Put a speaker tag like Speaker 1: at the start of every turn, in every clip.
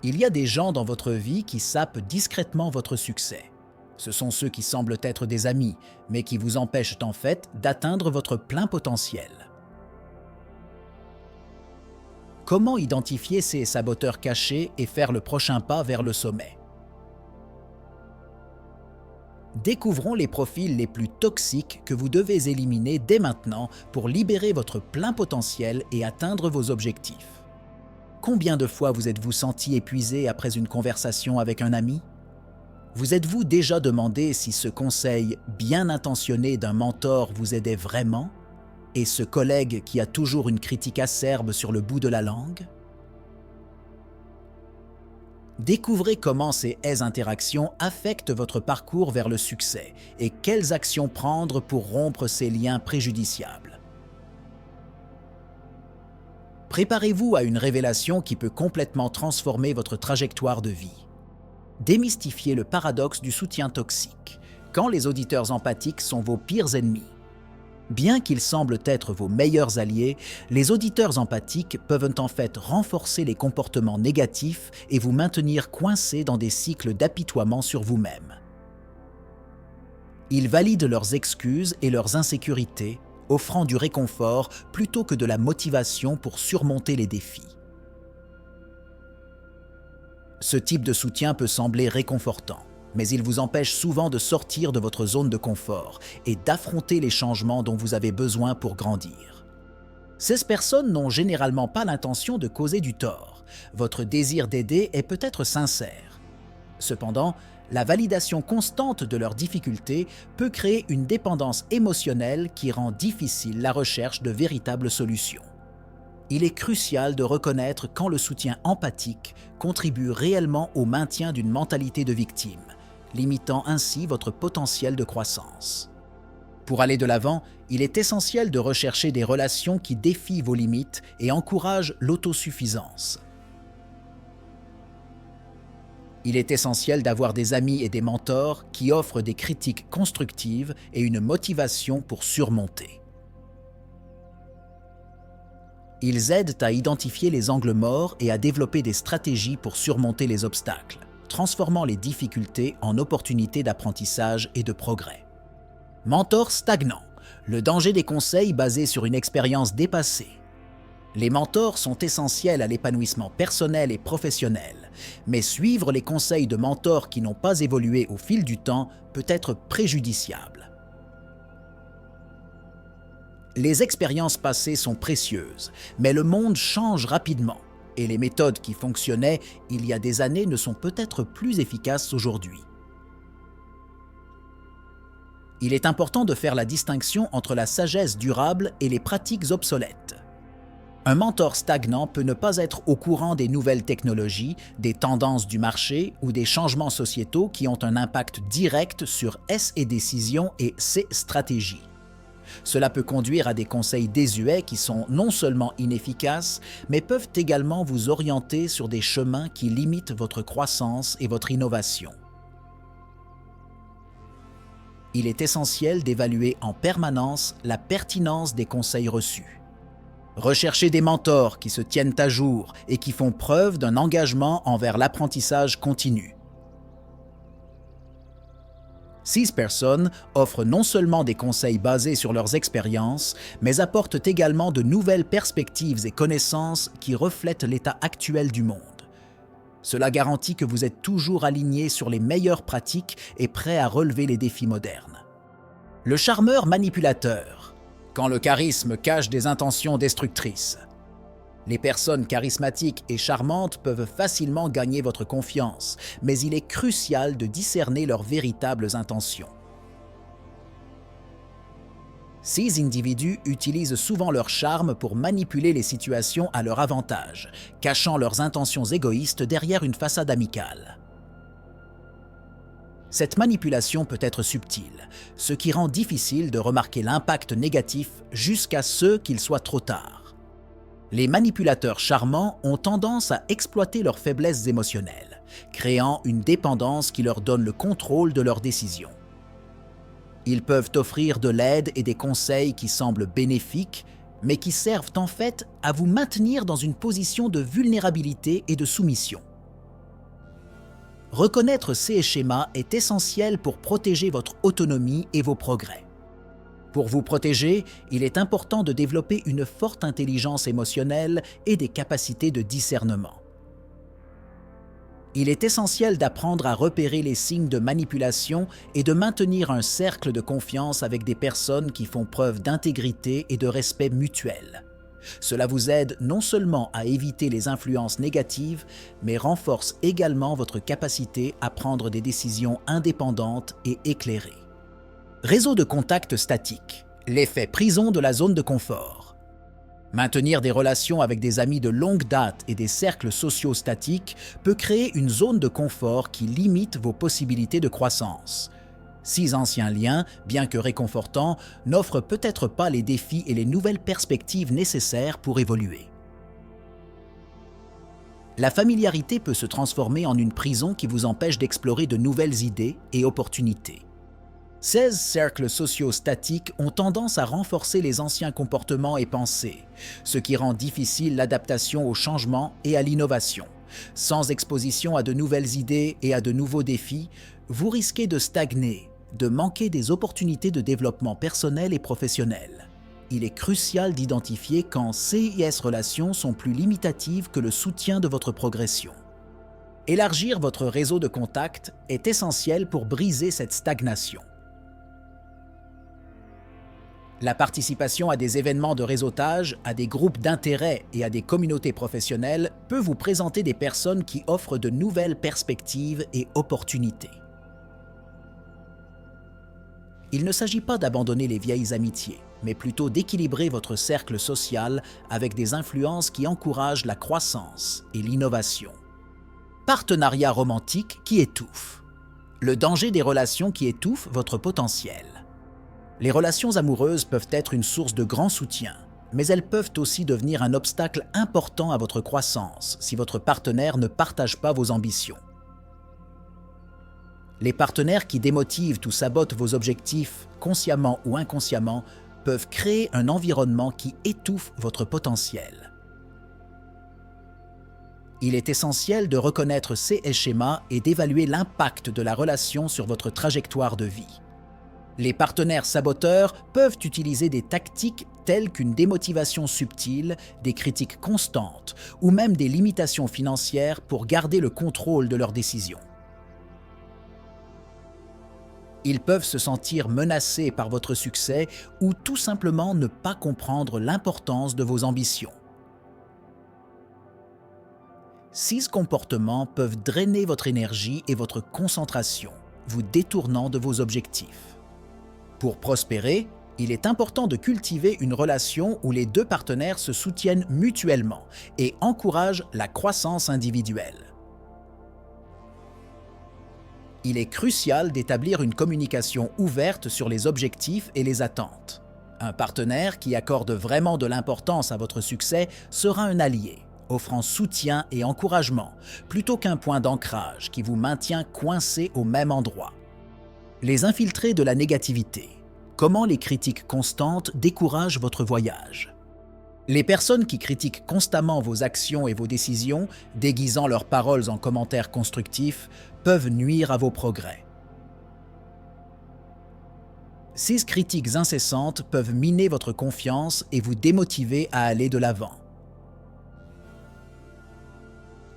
Speaker 1: Il y a des gens dans votre vie qui sapent discrètement votre succès. Ce sont ceux qui semblent être des amis, mais qui vous empêchent en fait d'atteindre votre plein potentiel. Comment identifier ces saboteurs cachés et faire le prochain pas vers le sommet? Découvrons les profils les plus toxiques que vous devez éliminer dès maintenant pour libérer votre plein potentiel et atteindre vos objectifs. Combien de fois vous êtes-vous senti épuisé après une conversation avec un ami? Vous êtes-vous déjà demandé si ce conseil bien intentionné d'un mentor vous aidait vraiment? Et ce collègue qui a toujours une critique acerbe sur le bout de la langue? Découvrez comment ces interactions affectent votre parcours vers le succès et quelles actions prendre pour rompre ces liens préjudiciables. Préparez-vous à une révélation qui peut complètement transformer votre trajectoire de vie. Démystifiez le paradoxe du soutien toxique, quand les auditeurs empathiques sont vos pires ennemis. Bien qu'ils semblent être vos meilleurs alliés, les auditeurs empathiques peuvent en fait renforcer les comportements négatifs et vous maintenir coincé dans des cycles d'apitoiement sur vous-même. Ils valident leurs excuses et leurs insécurités, offrant du réconfort plutôt que de la motivation pour surmonter les défis. Ce type de soutien peut sembler réconfortant, mais il vous empêche souvent de sortir de votre zone de confort et d'affronter les changements dont vous avez besoin pour grandir. Ces personnes n'ont généralement pas l'intention de causer du tort. Votre désir d'aider est peut-être sincère. Cependant, la validation constante de leurs difficultés peut créer une dépendance émotionnelle qui rend difficile la recherche de véritables solutions. Il est crucial de reconnaître quand le soutien empathique contribue réellement au maintien d'une mentalité de victime, limitant ainsi votre potentiel de croissance. Pour aller de l'avant, il est essentiel de rechercher des relations qui défient vos limites et encouragent l'autosuffisance. Il est essentiel d'avoir des amis et des mentors qui offrent des critiques constructives et une motivation pour surmonter. Ils aident à identifier les angles morts et à développer des stratégies pour surmonter les obstacles, transformant les difficultés en opportunités d'apprentissage et de progrès. Mentor stagnant, le danger des conseils basés sur une expérience dépassée. Les mentors sont essentiels à l'épanouissement personnel et professionnel, mais suivre les conseils de mentors qui n'ont pas évolué au fil du temps peut être préjudiciable. Les expériences passées sont précieuses, mais le monde change rapidement et les méthodes qui fonctionnaient il y a des années ne sont peut-être plus efficaces aujourd'hui. Il est important de faire la distinction entre la sagesse durable et les pratiques obsolètes. Un mentor stagnant peut ne pas être au courant des nouvelles technologies, des tendances du marché ou des changements sociétaux qui ont un impact direct sur ses décisions et ses stratégies. Cela peut conduire à des conseils désuets qui sont non seulement inefficaces, mais peuvent également vous orienter sur des chemins qui limitent votre croissance et votre innovation. Il est essentiel d'évaluer en permanence la pertinence des conseils reçus. Recherchez des mentors qui se tiennent à jour et qui font preuve d'un engagement envers l'apprentissage continu. Ces personnes offrent non seulement des conseils basés sur leurs expériences, mais apportent également de nouvelles perspectives et connaissances qui reflètent l'état actuel du monde. Cela garantit que vous êtes toujours aligné sur les meilleures pratiques et prêt à relever les défis modernes. Le charmeur manipulateur. Quand le charisme cache des intentions destructrices. Les personnes charismatiques et charmantes peuvent facilement gagner votre confiance, mais il est crucial de discerner leurs véritables intentions. Ces individus utilisent souvent leur charme pour manipuler les situations à leur avantage, cachant leurs intentions égoïstes derrière une façade amicale. Cette manipulation peut être subtile, ce qui rend difficile de remarquer l'impact négatif jusqu'à ce qu'il soit trop tard. Les manipulateurs charmants ont tendance à exploiter leurs faiblesses émotionnelles, créant une dépendance qui leur donne le contrôle de leurs décisions. Ils peuvent offrir de l'aide et des conseils qui semblent bénéfiques, mais qui servent en fait à vous maintenir dans une position de vulnérabilité et de soumission. Reconnaître ces schémas est essentiel pour protéger votre autonomie et vos progrès. Pour vous protéger, il est important de développer une forte intelligence émotionnelle et des capacités de discernement. Il est essentiel d'apprendre à repérer les signes de manipulation et de maintenir un cercle de confiance avec des personnes qui font preuve d'intégrité et de respect mutuel. Cela vous aide non seulement à éviter les influences négatives, mais renforce également votre capacité à prendre des décisions indépendantes et éclairées. Réseau de contact statique, l'effet prison de la zone de confort. Maintenir des relations avec des amis de longue date et des cercles sociaux statiques peut créer une zone de confort qui limite vos possibilités de croissance. Ces anciens liens, bien que réconfortants, n'offrent peut-être pas les défis et les nouvelles perspectives nécessaires pour évoluer. La familiarité peut se transformer en une prison qui vous empêche d'explorer de nouvelles idées et opportunités. 16 cercles sociaux statiques ont tendance à renforcer les anciens comportements et pensées, ce qui rend difficile l'adaptation au changement et à l'innovation. Sans exposition à de nouvelles idées et à de nouveaux défis, vous risquez de stagner, de manquer des opportunités de développement personnel et professionnel. Il est crucial d'identifier quand CIS relations sont plus limitatives que le soutien de votre progression. Élargir votre réseau de contacts est essentiel pour briser cette stagnation. La participation à des événements de réseautage, à des groupes d'intérêt et à des communautés professionnelles peut vous présenter des personnes qui offrent de nouvelles perspectives et opportunités. Il ne s'agit pas d'abandonner les vieilles amitiés, mais plutôt d'équilibrer votre cercle social avec des influences qui encouragent la croissance et l'innovation. Partenariat romantique qui étouffe. Le danger des relations qui étouffent votre potentiel. Les relations amoureuses peuvent être une source de grand soutien, mais elles peuvent aussi devenir un obstacle important à votre croissance si votre partenaire ne partage pas vos ambitions. Les partenaires qui démotivent ou sabotent vos objectifs, consciemment ou inconsciemment, peuvent créer un environnement qui étouffe votre potentiel. Il est essentiel de reconnaître ces schémas et d'évaluer l'impact de la relation sur votre trajectoire de vie. Les partenaires saboteurs peuvent utiliser des tactiques telles qu'une démotivation subtile, des critiques constantes ou même des limitations financières pour garder le contrôle de leurs décisions. Ils peuvent se sentir menacés par votre succès ou tout simplement ne pas comprendre l'importance de vos ambitions. Ces comportements peuvent drainer votre énergie et votre concentration, vous détournant de vos objectifs. Pour prospérer, il est important de cultiver une relation où les deux partenaires se soutiennent mutuellement et encouragent la croissance individuelle. Il est crucial d'établir une communication ouverte sur les objectifs et les attentes. Un partenaire qui accorde vraiment de l'importance à votre succès sera un allié, offrant soutien et encouragement, plutôt qu'un point d'ancrage qui vous maintient coincé au même endroit. Les infiltrés de la négativité. Comment les critiques constantes découragent votre voyage? Les personnes qui critiquent constamment vos actions et vos décisions, déguisant leurs paroles en commentaires constructifs, peuvent nuire à vos progrès. Ces critiques incessantes peuvent miner votre confiance et vous démotiver à aller de l'avant.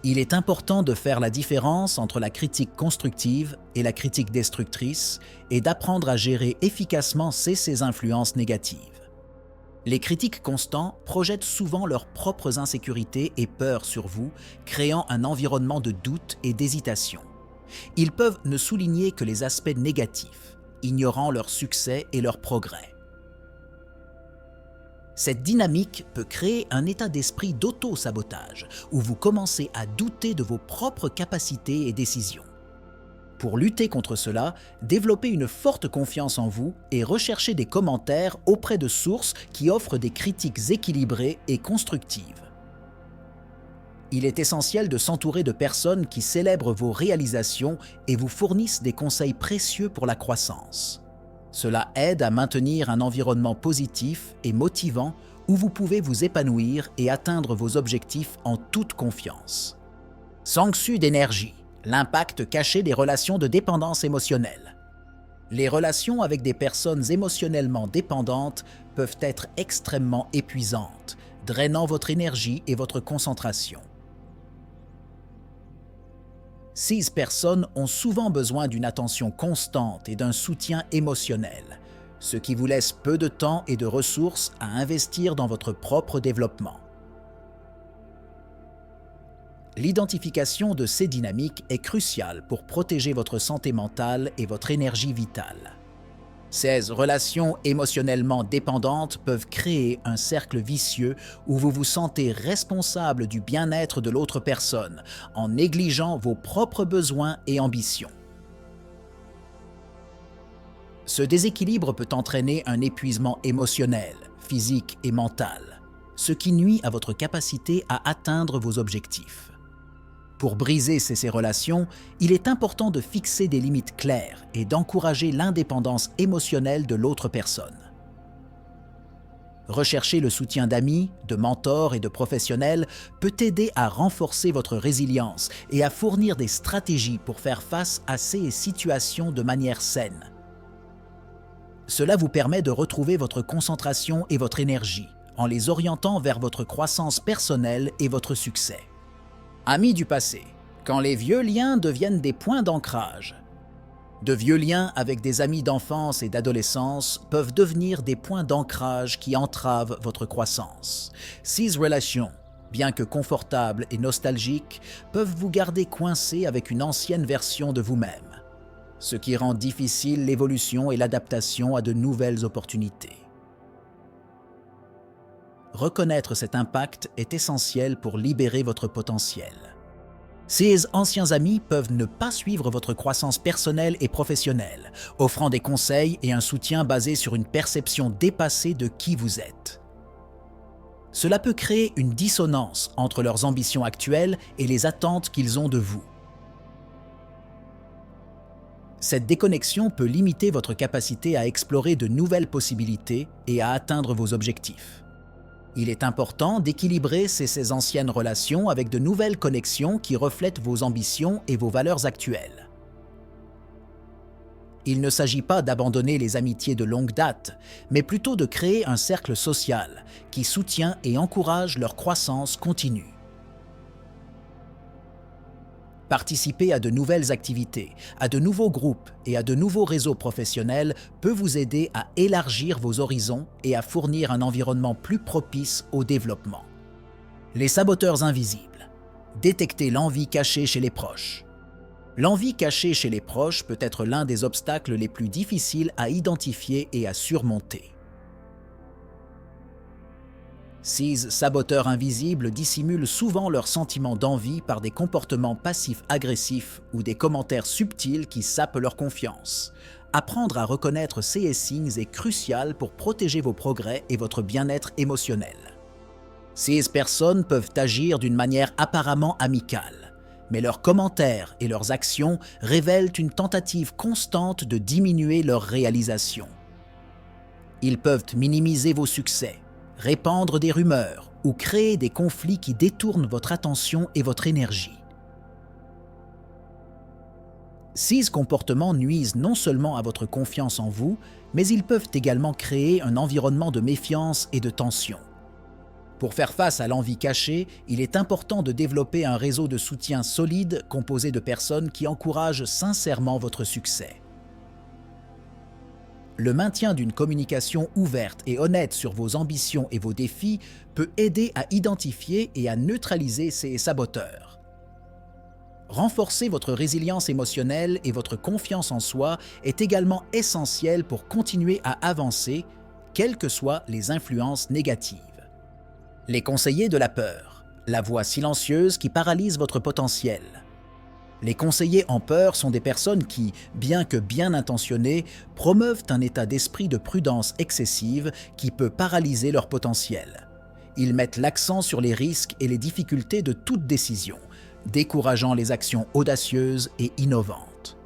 Speaker 1: Il est important de faire la différence entre la critique constructive et la critique destructrice et d'apprendre à gérer efficacement ces influences négatives. Les critiques constants projettent souvent leurs propres insécurités et peurs sur vous, créant un environnement de doute et d'hésitation. Ils peuvent ne souligner que les aspects négatifs, ignorant leur succès et leur progrès. Cette dynamique peut créer un état d'esprit d'auto-sabotage, où vous commencez à douter de vos propres capacités et décisions. Pour lutter contre cela, développez une forte confiance en vous et recherchez des commentaires auprès de sources qui offrent des critiques équilibrées et constructives. Il est essentiel de s'entourer de personnes qui célèbrent vos réalisations et vous fournissent des conseils précieux pour la croissance. Cela aide à maintenir un environnement positif et motivant où vous pouvez vous épanouir et atteindre vos objectifs en toute confiance. Sanction d'énergie, L'impact caché des relations de dépendance émotionnelle. Les relations avec des personnes émotionnellement dépendantes peuvent être extrêmement épuisantes, drainant votre énergie et votre concentration. Ces personnes ont souvent besoin d'une attention constante et d'un soutien émotionnel, ce qui vous laisse peu de temps et de ressources à investir dans votre propre développement. L'identification de ces dynamiques est cruciale pour protéger votre santé mentale et votre énergie vitale. Ces relations émotionnellement dépendantes peuvent créer un cercle vicieux où vous vous sentez responsable du bien-être de l'autre personne en négligeant vos propres besoins et ambitions. Ce déséquilibre peut entraîner un épuisement émotionnel, physique et mental, ce qui nuit à votre capacité à atteindre vos objectifs. Pour briser ces relations, il est important de fixer des limites claires et d'encourager l'indépendance émotionnelle de l'autre personne. Rechercher le soutien d'amis, de mentors et de professionnels peut aider à renforcer votre résilience et à fournir des stratégies pour faire face à ces situations de manière saine. Cela vous permet de retrouver votre concentration et votre énergie en les orientant vers votre croissance personnelle et votre succès. Amis du passé, quand les vieux liens deviennent des points d'ancrage. De vieux liens avec des amis d'enfance et d'adolescence peuvent devenir des points d'ancrage qui entravent votre croissance. Ces relations, bien que confortables et nostalgiques, peuvent vous garder coincé avec une ancienne version de vous-même, ce qui rend difficile l'évolution et l'adaptation à de nouvelles opportunités. Reconnaître cet impact est essentiel pour libérer votre potentiel. Ces anciens amis peuvent ne pas suivre votre croissance personnelle et professionnelle, offrant des conseils et un soutien basé sur une perception dépassée de qui vous êtes. Cela peut créer une dissonance entre leurs ambitions actuelles et les attentes qu'ils ont de vous. Cette déconnexion peut limiter votre capacité à explorer de nouvelles possibilités et à atteindre vos objectifs. Il est important d'équilibrer ces anciennes relations avec de nouvelles connexions qui reflètent vos ambitions et vos valeurs actuelles. Il ne s'agit pas d'abandonner les amitiés de longue date, mais plutôt de créer un cercle social qui soutient et encourage leur croissance continue. Participer à de nouvelles activités, à de nouveaux groupes et à de nouveaux réseaux professionnels peut vous aider à élargir vos horizons et à fournir un environnement plus propice au développement. Les saboteurs invisibles. Détectez l'envie cachée chez les proches. L'envie cachée chez les proches peut être l'un des obstacles les plus difficiles à identifier et à surmonter. Ces saboteurs invisibles dissimulent souvent leur sentiment d'envie par des comportements passifs-agressifs ou des commentaires subtils qui sapent leur confiance. Apprendre à reconnaître ces signes est crucial pour protéger vos progrès et votre bien-être émotionnel. Ces personnes peuvent agir d'une manière apparemment amicale, mais leurs commentaires et leurs actions révèlent une tentative constante de diminuer leur réalisation. Ils peuvent minimiser vos succès, répandre des rumeurs ou créer des conflits qui détournent votre attention et votre énergie. Ces comportements nuisent non seulement à votre confiance en vous, mais ils peuvent également créer un environnement de méfiance et de tension. Pour faire face à l'envie cachée, il est important de développer un réseau de soutien solide composé de personnes qui encouragent sincèrement votre succès. Le maintien d'une communication ouverte et honnête sur vos ambitions et vos défis peut aider à identifier et à neutraliser ces saboteurs. Renforcer votre résilience émotionnelle et votre confiance en soi est également essentiel pour continuer à avancer, quelles que soient les influences négatives. Les conseillers de la peur, la voix silencieuse qui paralyse votre potentiel. Les conseillers en peur sont des personnes qui, bien que bien intentionnées, promeuvent un état d'esprit de prudence excessive qui peut paralyser leur potentiel. Ils mettent l'accent sur les risques et les difficultés de toute décision, décourageant les actions audacieuses et innovantes.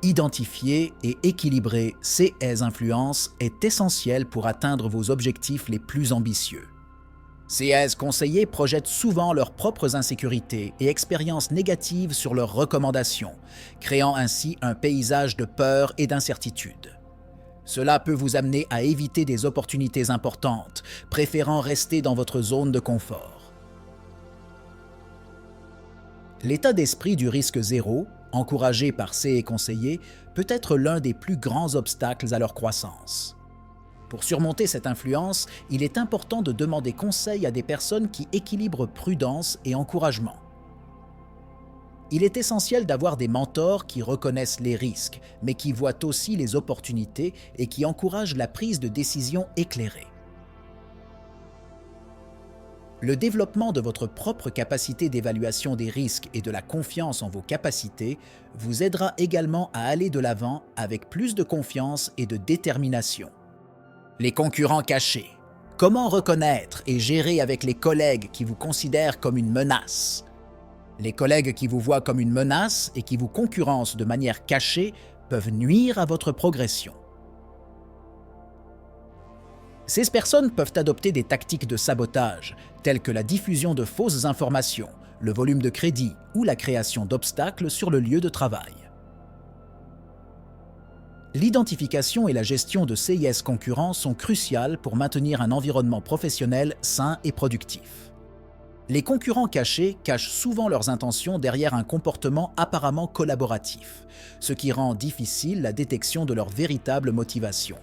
Speaker 1: Identifier et équilibrer ces influences est essentiel pour atteindre vos objectifs les plus ambitieux. CS conseillers projettent souvent leurs propres insécurités et expériences négatives sur leurs recommandations, créant ainsi un paysage de peur et d'incertitude. Cela peut vous amener à éviter des opportunités importantes, préférant rester dans votre zone de confort. L'état d'esprit du risque zéro, encouragé par ces conseillers, peut être l'un des plus grands obstacles à leur croissance. Pour surmonter cette influence, il est important de demander conseil à des personnes qui équilibrent prudence et encouragement. Il est essentiel d'avoir des mentors qui reconnaissent les risques, mais qui voient aussi les opportunités et qui encouragent la prise de décisions éclairées. Le développement de votre propre capacité d'évaluation des risques et de la confiance en vos capacités vous aidera également à aller de l'avant avec plus de confiance et de détermination. Les concurrents cachés. Comment reconnaître et gérer avec les collègues qui vous considèrent comme une menace? Les collègues qui vous voient comme une menace et qui vous concurrencent de manière cachée peuvent nuire à votre progression. Ces personnes peuvent adopter des tactiques de sabotage, telles que la diffusion de fausses informations, le volume de crédit ou la création d'obstacles sur le lieu de travail. L'identification et la gestion de CIS concurrents sont cruciales pour maintenir un environnement professionnel sain et productif. Les concurrents cachés cachent souvent leurs intentions derrière un comportement apparemment collaboratif, ce qui rend difficile la détection de leur véritable motivation.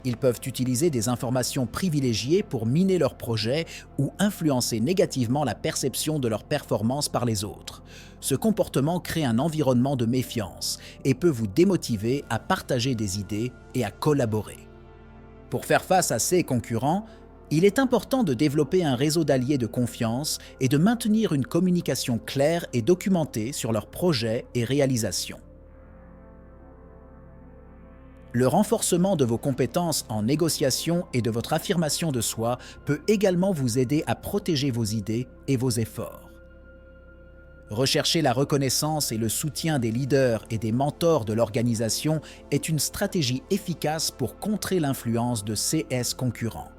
Speaker 1: Ils peuvent utiliser des informations privilégiées pour miner leurs projets ou influencer négativement la perception de leur performance par les autres. Ce comportement crée un environnement de méfiance et peut vous démotiver à partager des idées et à collaborer. Pour faire face à ces concurrents, il est important de développer un réseau d'alliés de confiance et de maintenir une communication claire et documentée sur leurs projets et réalisations. Le renforcement de vos compétences en négociation et de votre affirmation de soi peut également vous aider à protéger vos idées et vos efforts. Rechercher la reconnaissance et le soutien des leaders et des mentors de l'organisation est une stratégie efficace pour contrer l'influence de CS concurrents.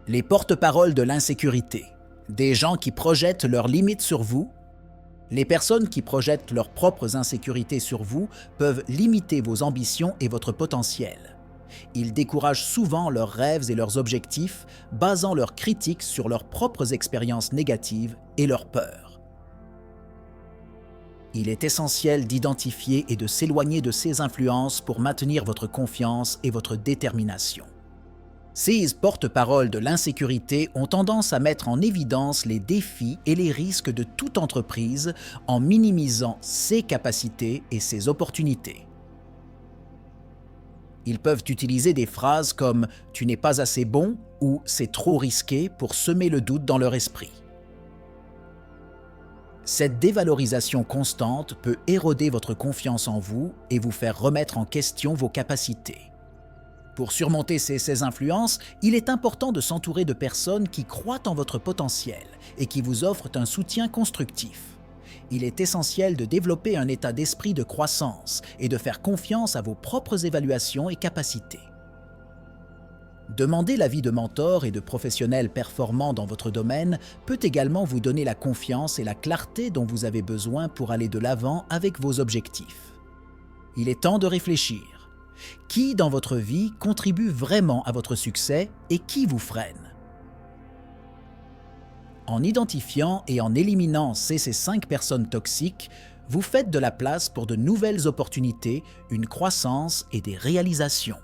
Speaker 1: Les porte-paroles de l'insécurité, des gens qui projettent leurs limites sur vous. Les personnes qui projettent leurs propres insécurités sur vous peuvent limiter vos ambitions et votre potentiel. Ils découragent souvent leurs rêves et leurs objectifs, basant leurs critiques sur leurs propres expériences négatives et leurs peurs. Il est essentiel d'identifier et de s'éloigner de ces influences pour maintenir votre confiance et votre détermination. Ces porte-paroles de l'insécurité ont tendance à mettre en évidence les défis et les risques de toute entreprise en minimisant ses capacités et ses opportunités. Ils peuvent utiliser des phrases comme « tu n'es pas assez bon » ou « c'est trop risqué » pour semer le doute dans leur esprit. Cette dévalorisation constante peut éroder votre confiance en vous et vous faire remettre en question vos capacités. Pour surmonter ces influences, il est important de s'entourer de personnes qui croient en votre potentiel et qui vous offrent un soutien constructif. Il est essentiel de développer un état d'esprit de croissance et de faire confiance à vos propres évaluations et capacités. Demander l'avis de mentors et de professionnels performants dans votre domaine peut également vous donner la confiance et la clarté dont vous avez besoin pour aller de l'avant avec vos objectifs. Il est temps de réfléchir. Qui dans votre vie contribue vraiment à votre succès et qui vous freine? En identifiant et en éliminant ces 5 personnes toxiques, vous faites de la place pour de nouvelles opportunités, une croissance et des réalisations.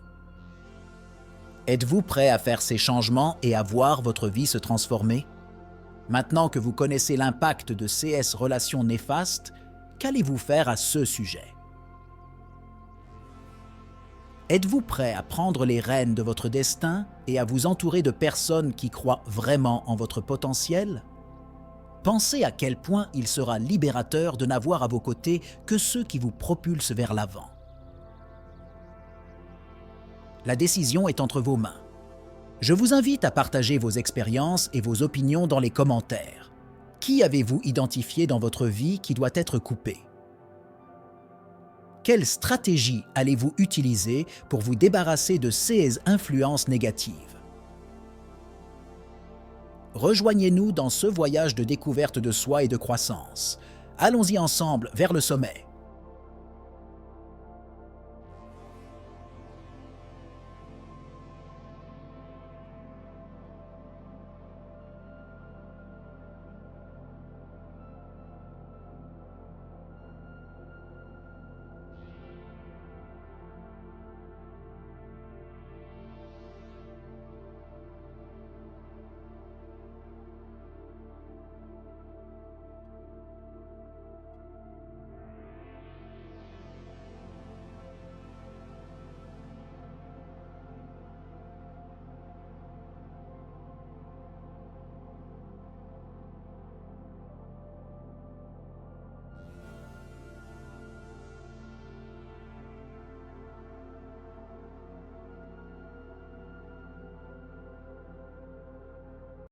Speaker 1: Êtes-vous prêt à faire ces changements et à voir votre vie se transformer? Maintenant que vous connaissez l'impact de ces relations néfastes, qu'allez-vous faire à ce sujet? Êtes-vous prêt à prendre les rênes de votre destin et à vous entourer de personnes qui croient vraiment en votre potentiel? Pensez à quel point il sera libérateur de n'avoir à vos côtés que ceux qui vous propulsent vers l'avant. La décision est entre vos mains. Je vous invite à partager vos expériences et vos opinions dans les commentaires. Qui avez-vous identifié dans votre vie qui doit être coupé? Quelle stratégie allez-vous utiliser pour vous débarrasser de ces influences négatives? Rejoignez-nous dans ce voyage de découverte de soi et de croissance. Allons-y ensemble vers le sommet.